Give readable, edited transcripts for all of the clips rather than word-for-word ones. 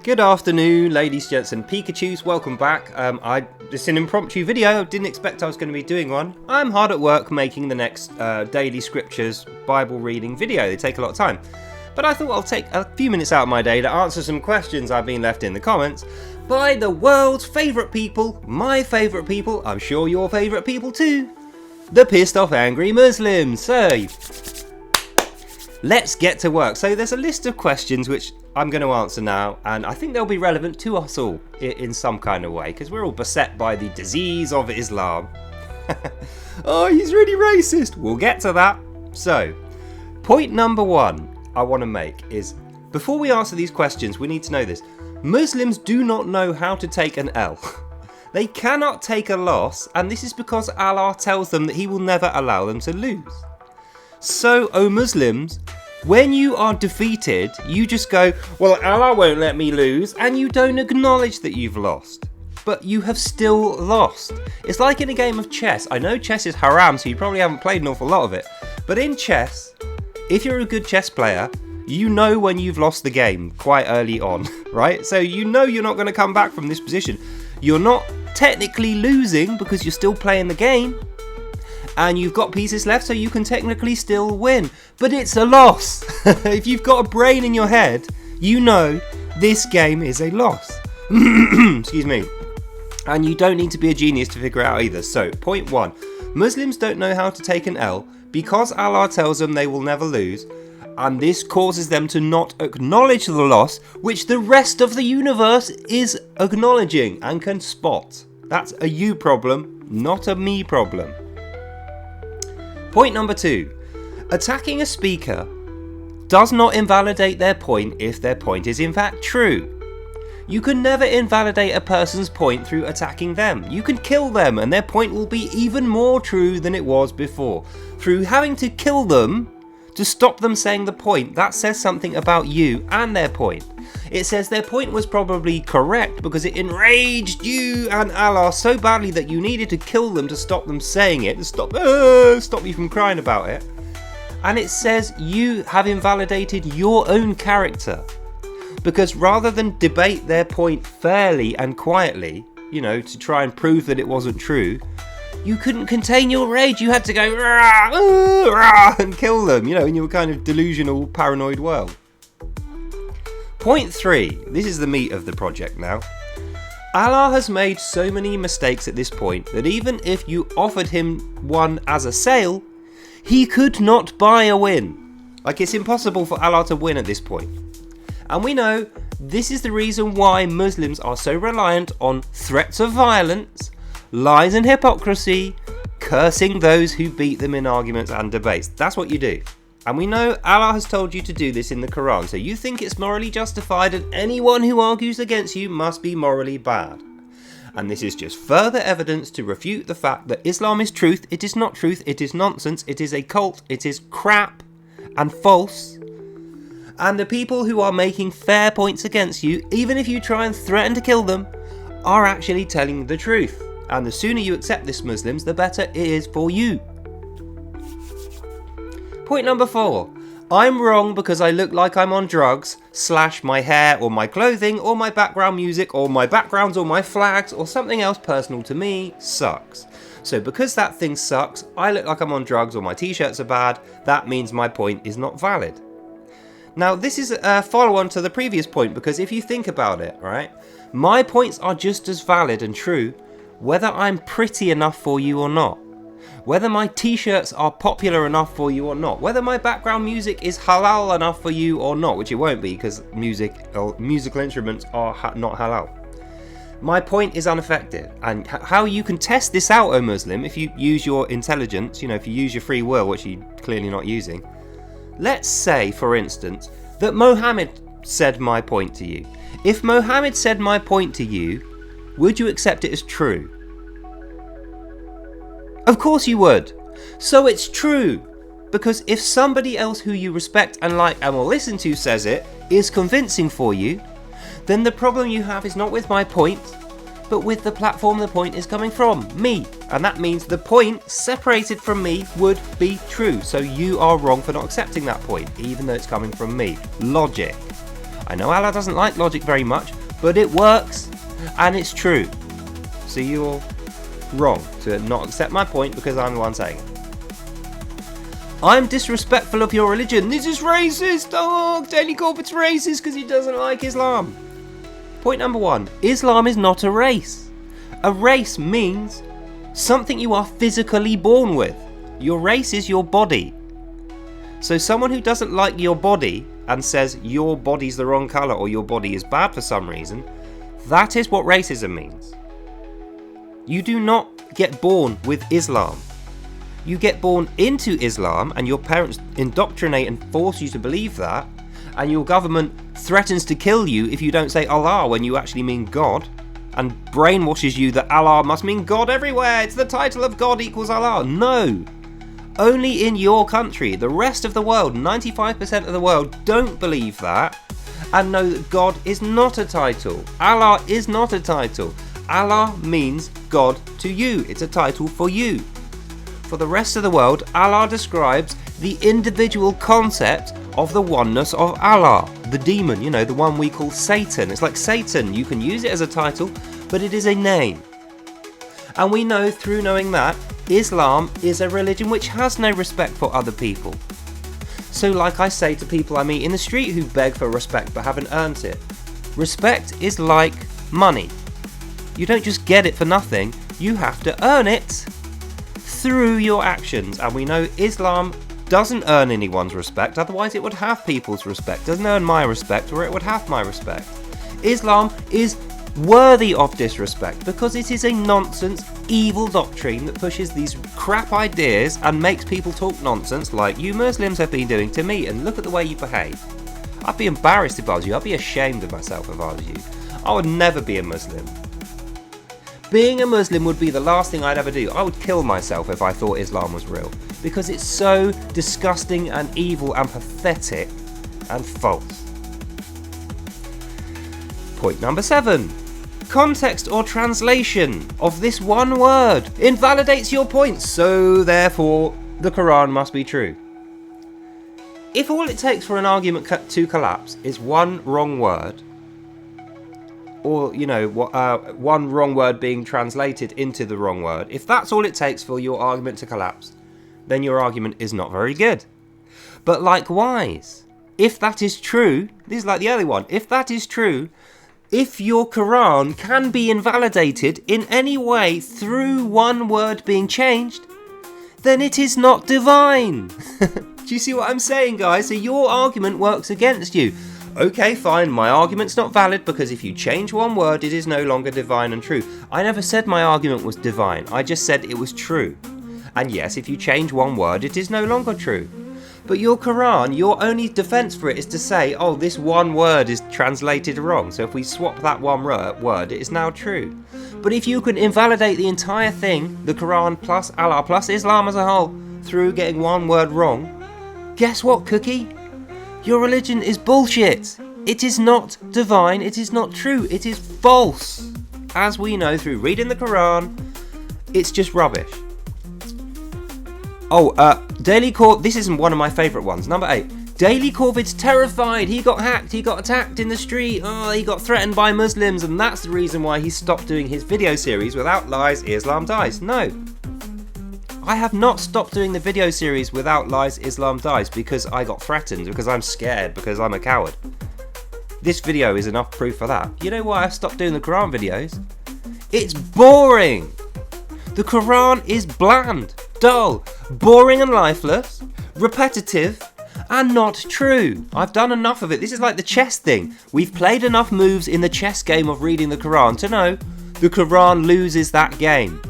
Good afternoon, ladies, gents, and Pikachus. Welcome back. It's an impromptu video. I didn't expect I was going to be doing one. I'm hard at work making the next daily scriptures Bible reading video. They take a lot of time. But I thought I'll take a few minutes out of my day to answer some questions I've been left in the comments by the world's favourite people, my favourite people, I'm sure your favourite people too, the pissed off angry Muslims. So, let's get to work. So there's a list of questions which I'm going to answer now, and I think they'll be relevant to us all in some kind of way, because we're all beset by the disease of Islam. Oh, he's really racist. We'll get to that. So, point number one I want to make is, before we answer these questions, we need to know this. Muslims do not know how to take an L. They cannot take a loss, and this is because Allah tells them that He will never allow them to lose. So, O Muslims, when you are defeated, you just go, well, Allah won't let me lose, and you don't acknowledge that you've lost. But you have still lost. It's like in a game of chess. I know chess is haram, so you probably haven't played an awful lot of it. But in chess, if you're a good chess player, you know when you've lost the game quite early on, right? So you know you're not going to come back from this position. You're not technically losing because you're still playing the game. And you've got pieces left, so you can technically still win. But it's a loss. If you've got a brain in your head, you know this game is a loss. Excuse me. And you don't need to be a genius to figure it out either. So, point one. Muslims don't know how to take an L because Allah tells them they will never lose. And this causes them to not acknowledge the loss, which the rest of the universe is acknowledging and can spot. That's a you problem, not a me problem. Point number two, attacking a speaker does not invalidate their point if their point is in fact true. You can never invalidate a person's point through attacking them. You can kill them and their point will be even more true than it was before. Through having to kill them to stop them saying the point, that says something about you and their point. It says their point was probably correct because it enraged you and Allah so badly that you needed to kill them to stop them saying it, to stop you from crying about it. And it says you have invalidated your own character. Because rather than debate their point fairly and quietly, to try and prove that it wasn't true, you couldn't contain your rage. You had to go rah, rah, and kill them, in your kind of delusional, paranoid world. Point three, this is the meat of the project now. Allah has made so many mistakes at this point that even if you offered him one as a sale, he could not buy a win. Like, it's impossible for Allah to win at this point. And we know this is the reason why Muslims are so reliant on threats of violence, lies and hypocrisy, cursing those who beat them in arguments and debates. That's what you do. And we know Allah has told you to do this in the Quran, so you think it's morally justified and anyone who argues against you must be morally bad. And this is just further evidence to refute the fact that Islam is truth, it is not truth, it is nonsense, it is a cult, it is crap and false. And the people who are making fair points against you, even if you try and threaten to kill them, are actually telling the truth. And the sooner you accept this, Muslims, the better it is for you. Point number four. I'm wrong because I look like I'm on drugs, / my hair or my clothing or my background music or my backgrounds or my flags or something else personal to me sucks. So because that thing sucks, I look like I'm on drugs or my t-shirts are bad, that means my point is not valid. Now this is a follow-on to the previous point, because if you think about it, right, my points are just as valid and true whether I'm pretty enough for you or not. Whether my t-shirts are popular enough for you or not, whether my background music is halal enough for you or not, which it won't be because musical instruments are not halal. My point is unaffected, and how you can test this out, O Muslim, if you use your intelligence, if you use your free will, which you're clearly not using. Let's say, for instance, that Mohammed said my point to you. If Mohammed said my point to you, would you accept it as true? Of course you would. So it's true. Because if somebody else who you respect and like and will listen to says it is convincing for you, then the problem you have is not with my point, but with the platform the point is coming from, me. And that means the point separated from me would be true. So you are wrong for not accepting that point, even though it's coming from me. Logic. I know Allah doesn't like logic very much, but it works and it's true. So you're wrong to not accept my point because I'm the one saying it. I'm disrespectful of your religion. This is racist. Oh, Daily Corbett's racist because he doesn't like Islam. Point number 1. Islam is not a race. A race means something you are physically born with. Your race is your body. So someone who doesn't like your body and says your body's the wrong colour or your body is bad for some reason, that is what racism means. You do not get born with Islam. You get born into Islam and your parents indoctrinate and force you to believe that, and your government threatens to kill you if you don't say Allah when you actually mean God, and brainwashes you that Allah must mean God everywhere. It's the title of God equals Allah. No. Only in your country. The rest of the world, 95% of the world, don't believe that and know that God is not a title. Allah is not a title. Allah means God to you. It's a title for you. For the rest of the world, Allah describes the individual concept of the oneness of Allah. The demon, the one we call Satan. It's like Satan. You can use it as a title, but it is a name. And we know through knowing that Islam is a religion which has no respect for other people. So like I say to people I meet in the street who beg for respect but haven't earned it, respect is like money. You don't just get it for nothing, you have to earn it through your actions. And we know Islam doesn't earn anyone's respect, otherwise it would have people's respect. It doesn't earn my respect or it would have my respect. Islam is worthy of disrespect because it is a nonsense, evil doctrine that pushes these crap ideas and makes people talk nonsense like you Muslims have been doing to me, and look at the way you behave. I'd be embarrassed if I was you. I'd be ashamed of myself if I was you. I would never be a Muslim. Being a Muslim would be the last thing I'd ever do. I would kill myself if I thought Islam was real, because it's so disgusting and evil and pathetic and false. Point number 7. Context or translation of this one word invalidates your point, so therefore the Quran must be true. If all it takes for an argument to collapse is one wrong word, or one wrong word being translated into the wrong word, if that's all it takes for your argument to collapse, then your argument is not very good. But likewise, if that is true, this is like the early one, if that is true, if your Quran can be invalidated in any way through one word being changed, then it is not divine. Do you see what I'm saying, guys? So your argument works against you. Okay, fine, my argument's not valid because if you change one word, it is no longer divine and true. I never said my argument was divine, I just said it was true. And yes, if you change one word, it is no longer true. But your Quran, your only defense for it is to say, oh, this one word is translated wrong, so if we swap that one word, it is now true. But if you can invalidate the entire thing, the Quran plus Allah plus Islam as a whole, through getting one word wrong, guess what, Cookie? Your religion is bullshit. It is not divine, it is not true, it is false. As we know through reading the Quran, it's just rubbish. Daily Corv, this isn't one of my favourite ones. Number 8. Daily Corvid's terrified. He got hacked. He got attacked in the street. He got threatened by Muslims, and that's the reason why he stopped doing his video series Without Lies, Islam Dies. No. I have not stopped doing the video series Without Lies, Islam Dies because I got threatened, because I'm scared, because I'm a coward. This video is enough proof for that. You know why I stopped doing the Quran videos? It's boring. The Quran is bland, dull, boring and lifeless, repetitive, and not true. I've done enough of it. This is like the chess thing. We've played enough moves in the chess game of reading the Quran to know the Quran loses that game.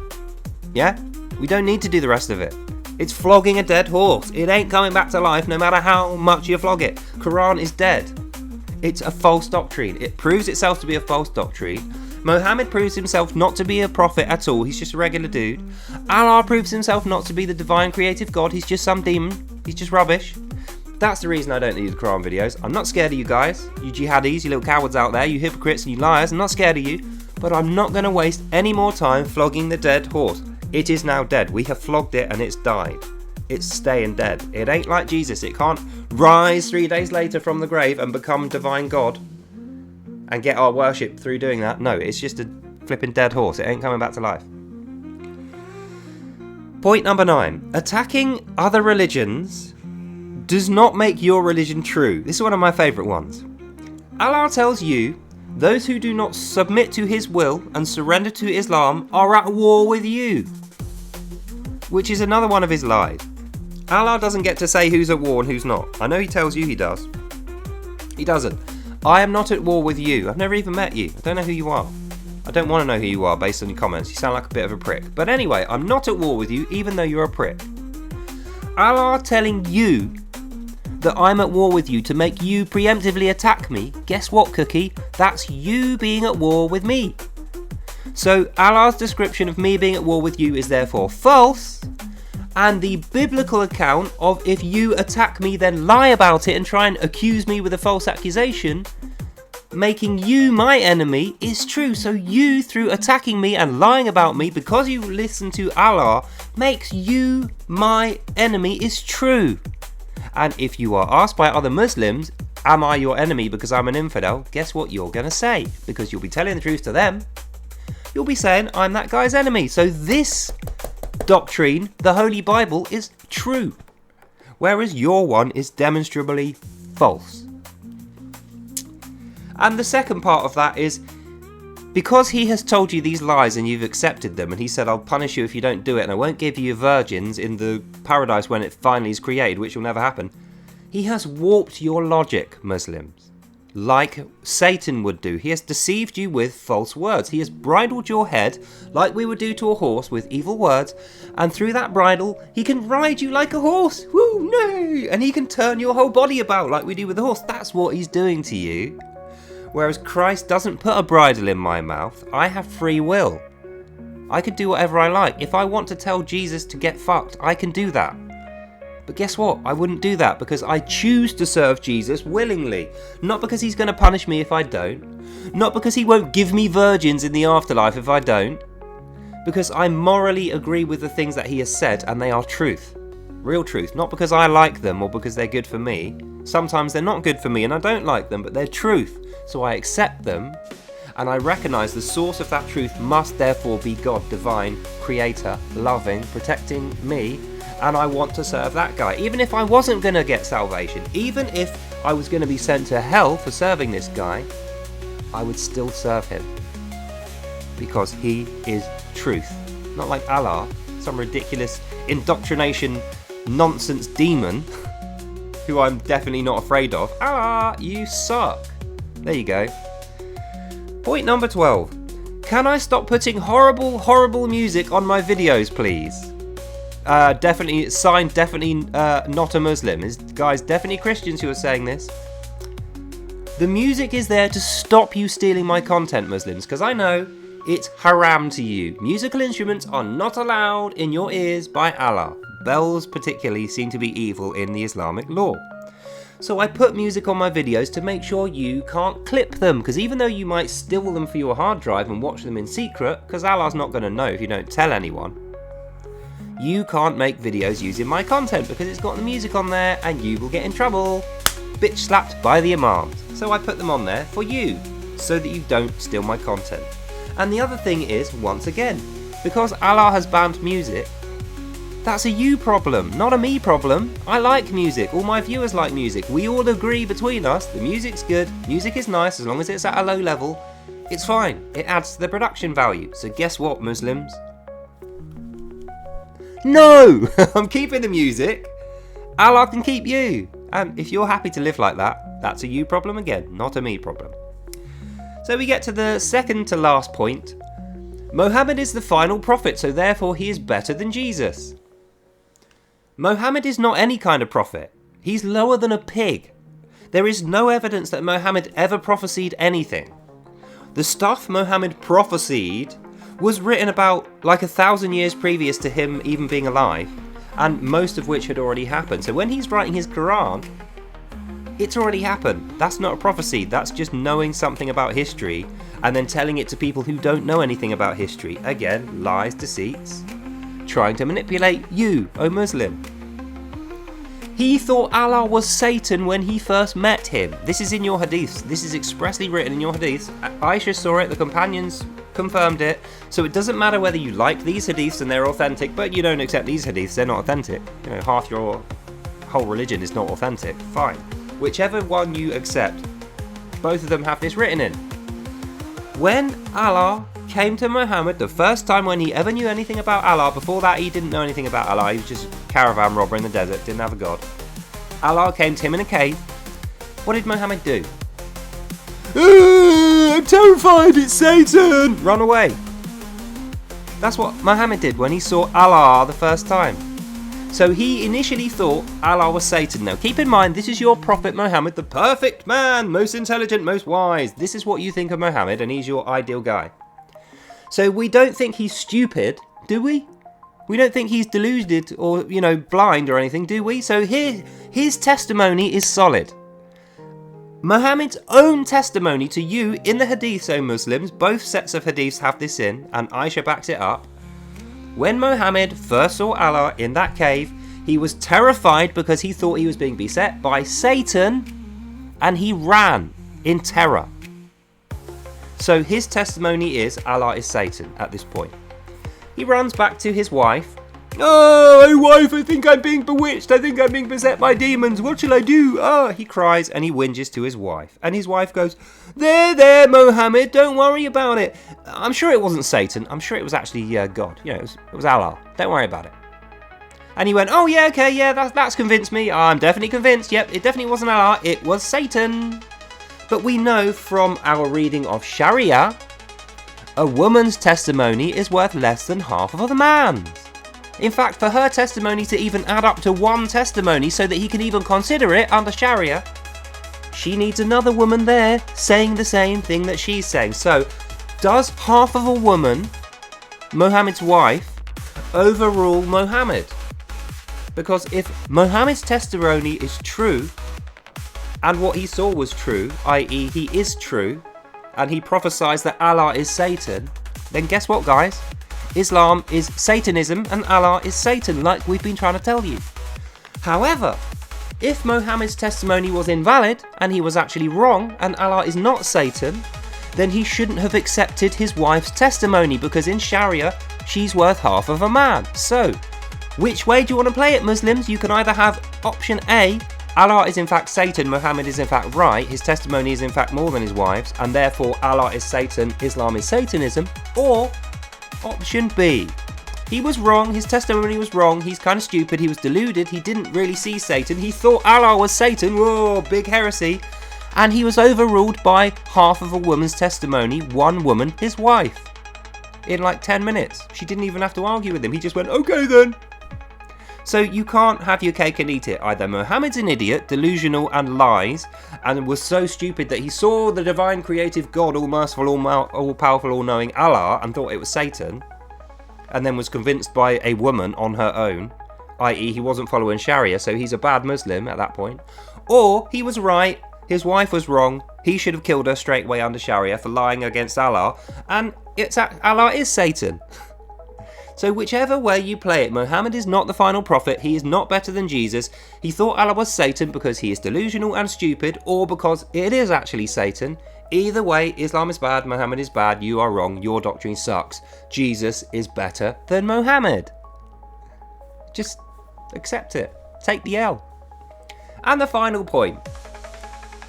Yeah? We don't need to do the rest of it. It's flogging a dead horse. It ain't coming back to life no matter how much you flog it. Quran is dead. It's a false doctrine. It proves itself to be a false doctrine. Mohammed proves himself not to be a prophet at all. He's just a regular dude. Allah proves himself not to be the divine creative God. He's just some demon. He's just rubbish. That's the reason I don't need the Quran videos. I'm not scared of you guys. You jihadis, you little cowards out there, you hypocrites and you liars. I'm not scared of you. But I'm not going to waste any more time flogging the dead horse. It is now dead. We have flogged it and it's died. it's staying dead. It ain't like Jesus. It can't rise 3 days later from the grave and become divine God and get our worship through doing that. No, it's just a flipping dead horse. It ain't coming back to life. Point number 9. Attacking other religions does not make your religion true. This is one of my favourite ones. Allah tells you, those who do not submit to his will and surrender to Islam are at war with you. Which is another one of his lies. Allah doesn't get to say who's at war and who's not. I know he tells you he does. He doesn't. I am not at war with you. I've never even met you. I don't know who you are. I don't want to know who you are based on your comments. You sound like a bit of a prick. But anyway, I'm not at war with you even though you're a prick. Allah telling you that I'm at war with you to make you preemptively attack me, guess what, Cookie? That's you being at war with me. So Allah's description of me being at war with you is therefore false, and the biblical account of if you attack me then lie about it and try and accuse me with a false accusation, making you my enemy, is true. So you, through attacking me and lying about me because you listen to Allah, makes you my enemy is true. And if you are asked by other Muslims, am I your enemy because I'm an infidel? Guess what you're going to say? Because you'll be telling the truth to them. You'll be saying, I'm that guy's enemy. So this doctrine, the Holy Bible, is true. Whereas your one is demonstrably false. And the second part of that is, because he has told you these lies and you've accepted them, and he said, I'll punish you if you don't do it, and I won't give you virgins in the paradise when it finally is created, which will never happen. He has warped your logic, Muslims, like Satan would do. He has deceived you with false words. He has bridled your head like we would do to a horse with evil words, and through that bridle, he can ride you like a horse. Woo, no! And he can turn your whole body about like we do with a horse. That's what he's doing to you. Whereas Christ doesn't put a bridle in my mouth. I have free will. I can do whatever I like. If I want to tell Jesus to get fucked, I can do that. But guess what? I wouldn't do that because I choose to serve Jesus willingly. Not because he's going to punish me if I don't. Not because he won't give me virgins in the afterlife if I don't. Because I morally agree with the things that he has said and they are truth. Real truth. Not because I like them or because they're good for me. Sometimes they're not good for me and I don't like them, but they're truth. So I accept them, and I recognise the source of that truth must therefore be God, divine, creator, loving, protecting me, and I want to serve that guy. Even if I wasn't going to get salvation, even if I was going to be sent to hell for serving this guy, I would still serve him. Because he is truth. Not like Allah, some ridiculous indoctrination nonsense demon, who I'm definitely not afraid of. Allah, you suck. There you go. Point number 12. Can I stop putting horrible music on my videos, please? Definitely, signed, definitely not a Muslim. This guy's definitely Christians who are saying this. The music is there to stop you stealing my content, Muslims, because I know it's haram to you. Musical instruments are not allowed in your ears by Allah. Bells particularly seem to be evil in the Islamic law. So I put music on my videos to make sure you can't clip them, because even though you might steal them for your hard drive and watch them in secret, because Allah's not going to know if you don't tell anyone, you can't make videos using my content because it's got the music on there and you will get in trouble. Bitch slapped by the imams. So I put them on there for you, so that you don't steal my content. And the other thing is, once again, because Allah has banned music, that's a you problem, not a me problem. I like music, all my viewers like music. We all agree between us, the music's good, music is nice as long as it's at a low level. It's fine, it adds to the production value. So guess what, Muslims? No! I'm keeping the music. Allah can keep you. And if you're happy to live like that, that's a you problem again, not a me problem. So we get to the second to last point. Mohammed is the final prophet, so therefore he is better than Jesus. Mohammed is not any kind of prophet. He's lower than a pig. There is no evidence that Mohammed ever prophesied anything. The stuff Mohammed prophesied was written about like 1,000 years previous to him even being alive, and most of which had already happened. So when he's writing his Quran, it's already happened. That's not a prophecy, that's just knowing something about history and then telling it to people who don't know anything about history. Again, lies, deceits, trying to manipulate you, O Muslim. He thought Allah was Satan when he first met him. This is in your hadiths. This is expressly written in your hadiths. Aisha saw it, the companions confirmed it. So it doesn't matter whether you like these hadiths and they're authentic, but you don't accept these hadiths, they're not authentic. You know, half your whole religion is not authentic. Fine. Whichever one you accept, both of them have this written in. When Allah came to Muhammad, the first time when he ever knew anything about Allah, before that he didn't know anything about Allah, he was just a caravan robber in the desert, didn't have a god. Allah came to him in a cave. What did Muhammad do? I'm terrified, it's Satan! Run away. That's what Muhammad did when he saw Allah the first time. So he initially thought Allah was Satan. Now keep in mind, this is your prophet Muhammad, the perfect man, most intelligent, most wise. This is what you think of Muhammad, and he's your ideal guy. So we don't think he's stupid, do we? We don't think he's deluded or, blind or anything, do we? So here, his testimony is solid. Muhammad's own testimony to you in the hadiths, O Muslims, both sets of hadiths have this in, and Aisha backs it up. When Muhammad first saw Allah in that cave, he was terrified because he thought he was being beset by Satan, and he ran in terror. So his testimony is Allah is Satan at this point. He runs back to his wife. Oh, wife, I think I'm being bewitched. I think I'm being beset by demons. What shall I do? He cries and he whinges to his wife. And his wife goes, There, Mohammed, don't worry about it. I'm sure it wasn't Satan. I'm sure it was actually God. It was Allah. Don't worry about it. And he went, oh, yeah, okay, yeah, that's convinced me. I'm definitely convinced. Yep, it definitely wasn't Allah. It was Satan. But we know from our reading of Sharia, a woman's testimony is worth less than half of a man's. In fact, for her testimony to even add up to one testimony so that he can even consider it under Sharia, she needs another woman there saying the same thing that she's saying. So, does half of a woman, Muhammad's wife, overrule Muhammad? Because if Muhammad's testimony is true, and what he saw was true, i.e. he is true, and he prophesies that Allah is Satan, then guess what, guys? Islam is Satanism and Allah is Satan, like we've been trying to tell you. However, if Muhammad's testimony was invalid and he was actually wrong and Allah is not Satan, then he shouldn't have accepted his wife's testimony, because in Sharia, she's worth half of a man. So, which way do you want to play it, Muslims? You can either have option A, Allah is in fact Satan, Muhammad is in fact right, his testimony is in fact more than his wife's, and therefore Allah is Satan, Islam is Satanism, or option B, he was wrong, his testimony was wrong, he's kind of stupid, he was deluded, he didn't really see Satan, he thought Allah was Satan, whoa, big heresy, and he was overruled by half of a woman's testimony, one woman, his wife, in like 10 minutes. She didn't even have to argue with him, he just went, okay then. So you can't have your cake and eat it. Either Muhammad's an idiot, delusional and lies, and was so stupid that he saw the divine creative God, all merciful, all powerful, all knowing Allah, and thought it was Satan, and then was convinced by a woman on her own, i.e. he wasn't following Sharia, so he's a bad Muslim at that point. Or he was right, his wife was wrong, he should have killed her straight away under Sharia for lying against Allah, and Allah is Satan. So whichever way you play it, Muhammad is not the final prophet, he is not better than Jesus, he thought Allah was Satan because he is delusional and stupid, or because it is actually Satan. Either way, Islam is bad, Muhammad is bad, you are wrong, your doctrine sucks. Jesus is better than Muhammad. Just accept it. Take the L. And the final point.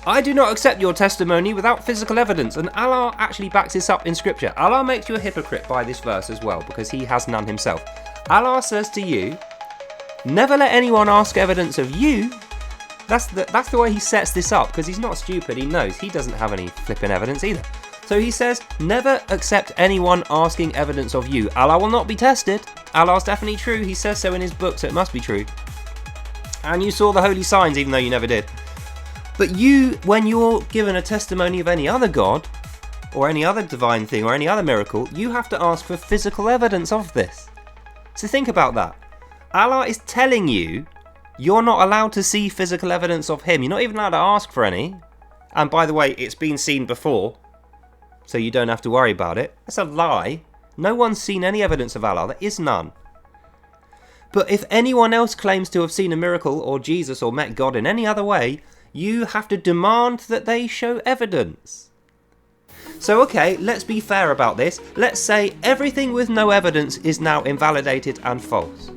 I do not accept your testimony without physical evidence, and Allah actually backs this up in scripture. Allah makes you a hypocrite by this verse as well, because he has none himself. Allah says to you, never let anyone ask evidence of you. That's the way he sets this up, because he's not stupid, he knows. He doesn't have any flipping evidence either. So he says, never accept anyone asking evidence of you. Allah will not be tested. Allah's definitely true, he says so in his book, so it must be true. And you saw the holy signs, even though you never did. But you, when you're given a testimony of any other God, or any other divine thing, or any other miracle, you have to ask for physical evidence of this. So think about that. Allah is telling you, you're not allowed to see physical evidence of him. You're not even allowed to ask for any. And by the way, it's been seen before, so you don't have to worry about it. That's a lie. No one's seen any evidence of Allah. There is none. But if anyone else claims to have seen a miracle or Jesus or met God in any other way, you have to demand that they show evidence. So okay, let's be fair about this. Let's say everything with no evidence is now invalidated and false.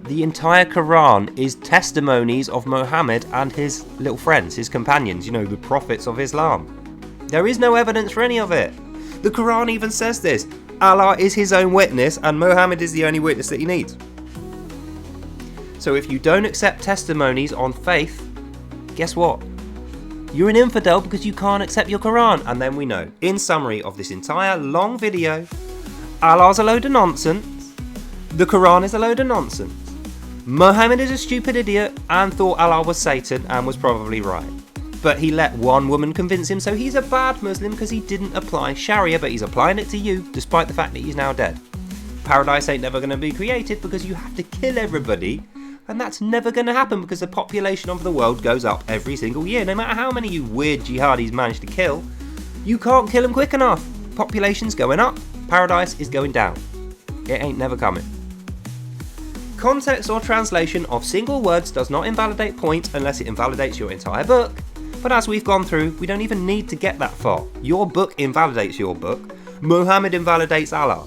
The entire Quran is testimonies of Mohammed and his little friends, his companions, the prophets of Islam. There is no evidence for any of it. The Quran even says this. Allah is his own witness and Mohammed is the only witness that he needs. So if you don't accept testimonies on faith, guess what? You're an infidel because you can't accept your Quran. And then we know, in summary of this entire long video, Allah's a load of nonsense. The Quran is a load of nonsense. Mohammed is a stupid idiot and thought Allah was Satan and was probably right. But he let one woman convince him, so he's a bad Muslim because he didn't apply Sharia, but he's applying it to you, despite the fact that he's now dead. Paradise ain't never going to be created because you have to kill everybody, and that's never going to happen because the population of the world goes up every single year. No matter how many you weird jihadis manage to kill, you can't kill them quick enough. Population's going up, paradise is going down. It ain't never coming. Context or translation of single words does not invalidate points unless it invalidates your entire book. But as we've gone through, we don't even need to get that far. Your book invalidates your book. Muhammad invalidates Allah.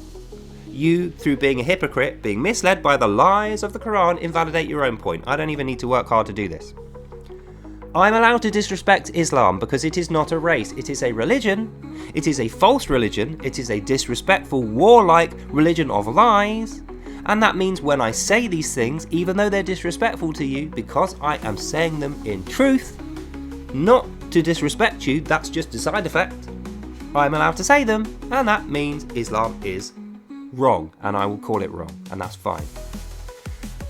You, through being a hypocrite, being misled by the lies of the Quran, invalidate your own point. I don't even need to work hard to do this. I'm allowed to disrespect Islam because it is not a race. It is a religion. It is a false religion. It is a disrespectful, warlike religion of lies. And that means when I say these things, even though they're disrespectful to you, because I am saying them in truth, not to disrespect you, that's just a side effect, I'm allowed to say them, and that means Islam is wrong, and I will call it wrong, and that's fine.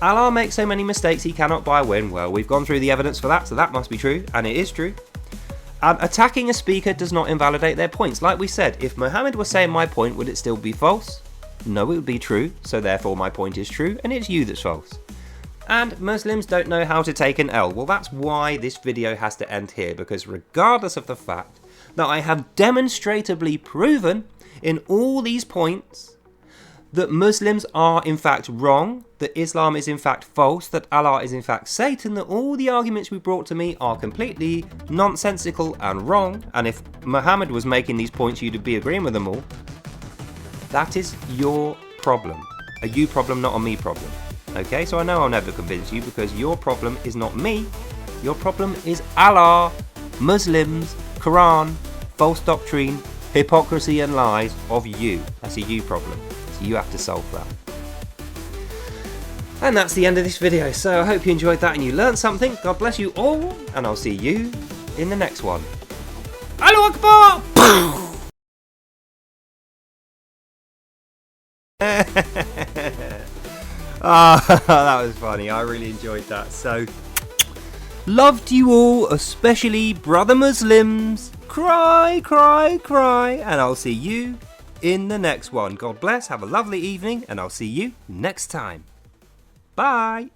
Allah makes so many mistakes he cannot buy a win. Well, we've gone through the evidence for that, so that must be true, and it is true. And attacking a speaker does not invalidate their points. Like we said, if Mohammed was saying my point, would it still be false? No, it would be true, so therefore my point is true, and it's you that's false. And Muslims don't know how to take an L. Well, that's why this video has to end here, because regardless of the fact that I have demonstrably proven in all these points that Muslims are in fact wrong, that Islam is in fact false, that Allah is in fact Satan, that all the arguments we brought to me are completely nonsensical and wrong, and if Muhammad was making these points you'd be agreeing with them all, that is your problem. A you problem, not a me problem. Okay, so I know I'll never convince you because your problem is not me. Your problem is Allah, Muslims, Quran, false doctrine, hypocrisy and lies of you. That's a you problem. So you have to solve that. And that's the end of this video. So I hope you enjoyed that and you learned something. God bless you all. And I'll see you in the next one. Allahu Akbar! That was funny. I really enjoyed that. So, love to you all, especially brother Muslims. Cry, cry, cry. And I'll see you in the next one. God bless. Have a lovely evening. And I'll see you next time. Bye.